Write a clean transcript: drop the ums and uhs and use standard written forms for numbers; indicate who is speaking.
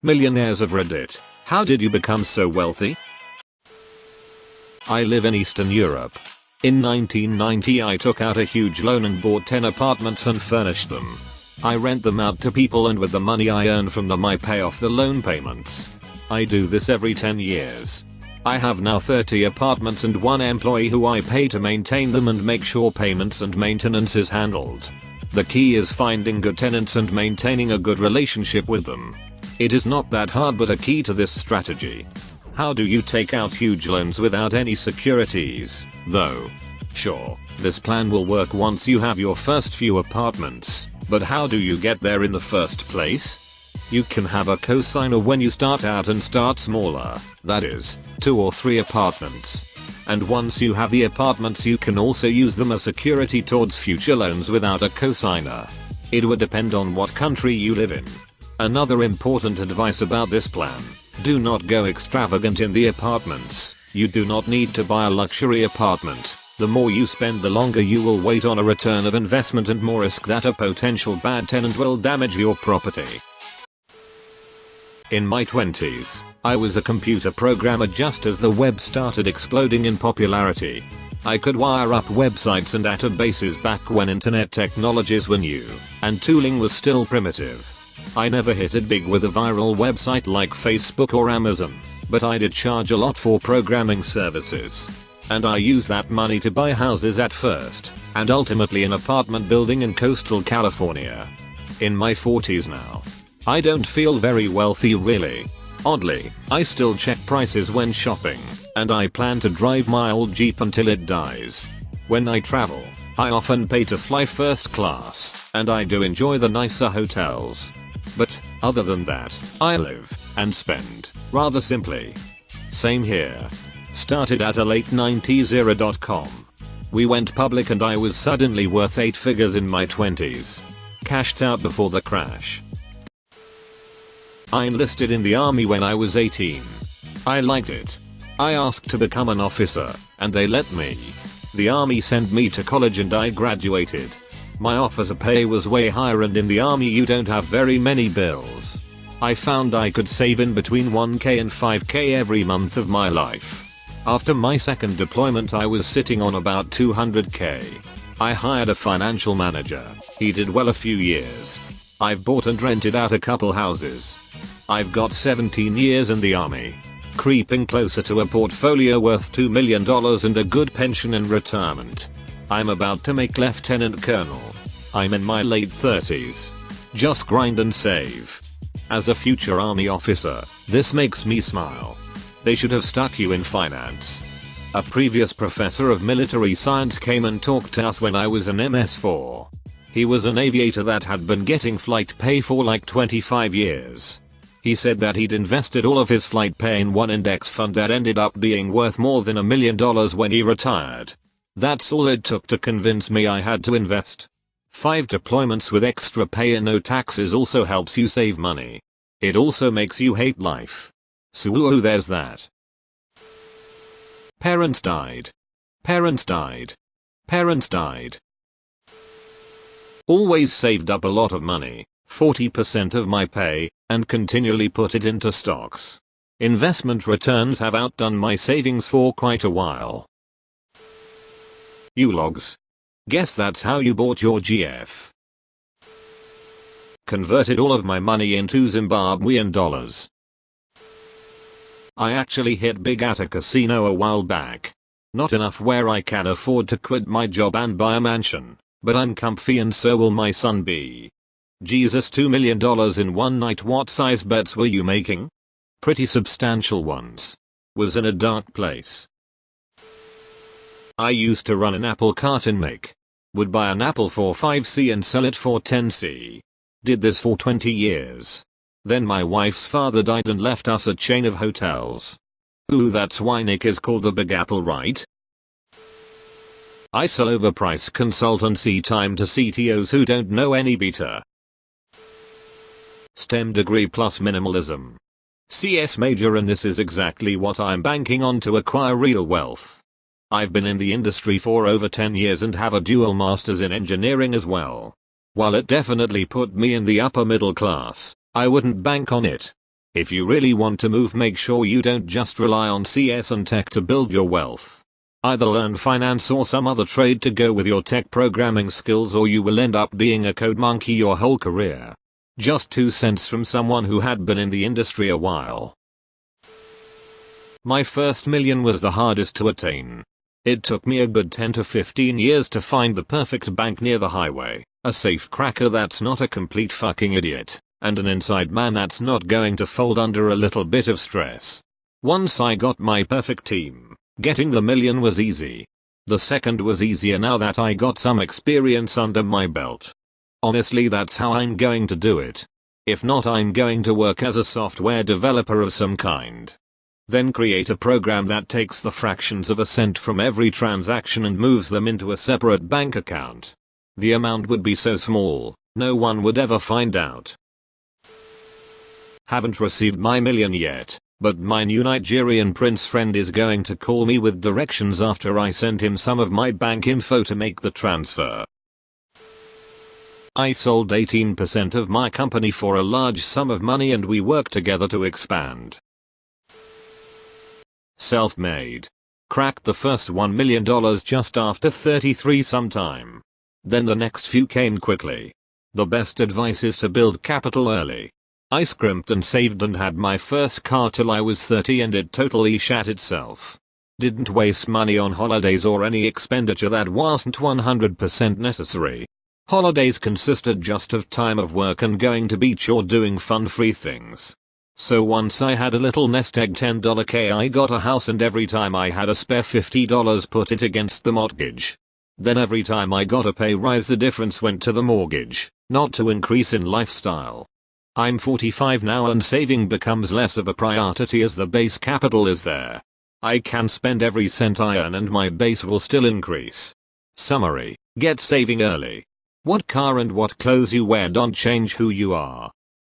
Speaker 1: Millionaires of Reddit. How did you become so wealthy? I live in Eastern Europe. In 1990 I took out a huge loan and bought 10 apartments and furnished them. I rent them out to people, and with the money I earn from them I pay off the loan payments. I do this every 10 years. I have now 30 apartments and 1 employee who I pay to maintain them and make sure payments and maintenance is handled. The key is finding good tenants and maintaining a good relationship with them. It is not that hard, but a key to this strategy. How do you take out huge loans without any securities, though? Sure, this plan will work once you have your first few apartments, but how do you get there in the first place? You can have a cosigner when you start out and start smaller, that is, 2 or 3 apartments. And once you have the apartments you can also use them as security towards future loans without a cosigner. It would depend on what country you live in. Another important advice about this plan: do not go extravagant in the apartments. You do not need to buy a luxury apartment. The more you spend, the longer you will wait on a return of investment and more risk that a potential bad tenant will damage your property. In my 20s, I was a computer programmer just as the web started exploding in popularity. I could wire up websites and databases back when internet technologies were new and tooling was still primitive. I never hit it big with a viral website like Facebook or Amazon, but I did charge a lot for programming services. And I used that money to buy houses at first, and ultimately an apartment building in coastal California. In my 40s now. I don't feel very wealthy really. Oddly, I still check prices when shopping, and I plan to drive my old Jeep until it dies. When I travel, I often pay to fly first class, and I do enjoy the nicer hotels. But, other than that, I live and spend rather simply. Same here. Started at a late 90s.com. We went public and I was suddenly worth 8 figures in my 20s. Cashed out before the crash. I enlisted in the army when I was 18. I liked it. I asked to become an officer, and they let me. The army sent me to college and I graduated. My officer pay was way higher, and in the army you don't have very many bills. I found I could save in between 1k and 5k every month of my life. After my second deployment I was sitting on about 200k. I hired a financial manager. He did well a few years. I've bought and rented out a couple houses. I've got 17 years in the army. Creeping closer to a portfolio worth $2 million and a good pension in retirement. I'm about to make lieutenant colonel. I'm in my late 30s. Just grind and save. As a future army officer, this makes me smile. They should have stuck you in finance. A previous professor of military science came and talked to us when I was an MS4. He was an aviator that had been getting flight pay for like 25 years. He said that he'd invested all of his flight pay in one index fund that ended up being worth more than $1 million when he retired. That's all it took to convince me I had to invest. 5 deployments with extra pay and no taxes also helps you save money. It also makes you hate life. So woo, there's that. Parents died. Parents died. Parents died. Always saved up a lot of money, 40% of my pay, and continually put it into stocks. Investment returns have outdone my savings for quite a while. You logs. Guess that's how you bought your GF. Converted all of my money into Zimbabwean dollars. I actually hit big at a casino a while back. Not enough where I can afford to quit my job and buy a mansion, but I'm comfy and so will my son be. Jesus, $2 million in one night. What size bets were you making? Pretty substantial ones. Was in a dark place. I used to run an apple cart in Make. Would buy an apple for 5c and sell it for 10c. Did this for 20 years. Then my wife's father died and left us a chain of hotels. Ooh, that's why Nick is called the Big Apple, right? I sell overpriced consultancy time to CTOs who don't know any better. STEM degree plus minimalism. CS major, and this is exactly what I'm banking on to acquire real wealth. I've been in the industry for over 10 years and have a dual masters in engineering as well. While it definitely put me in the upper middle class, I wouldn't bank on it. If you really want to move, make sure you don't just rely on CS and tech to build your wealth. Either learn finance or some other trade to go with your tech programming skills, or you will end up being a code monkey your whole career. Just 2 cents from someone who had been in the industry a while. My first million was the hardest to attain. It took me a good 10 to 15 years to find the perfect bank near the highway, a safe cracker that's not a complete fucking idiot, and an inside man that's not going to fold under a little bit of stress. Once I got my perfect team, getting the million was easy. The second was easier now that I got some experience under my belt. Honestly, that's how I'm going to do it. If not, I'm going to work as a software developer of some kind. Then create a program that takes the fractions of a cent from every transaction and moves them into a separate bank account. The amount would be so small, no one would ever find out. Haven't received my million yet, but my new Nigerian prince friend is going to call me with directions after I send him some of my bank info to make the transfer. I sold 18% of my company for a large sum of money and we worked together to expand. Self-made. Cracked the first $1 million just after 33 sometime. Then the next few came quickly. The best advice is to build capital early. I scrimped and saved and had my first car till I was 30 and it totally shat itself. Didn't waste money on holidays or any expenditure that wasn't 100% necessary. Holidays consisted just of time of work and going to beach or doing fun free things. So once I had a little nest egg $10K, I got a house, and every time I had a spare $50 put it against the mortgage. Then every time I got a pay rise the difference went to the mortgage, not to increase in lifestyle. I'm 45 now and saving becomes less of a priority as the base capital is there. I can spend every cent I earn and my base will still increase. Summary: get saving early. What car and what clothes you wear don't change who you are.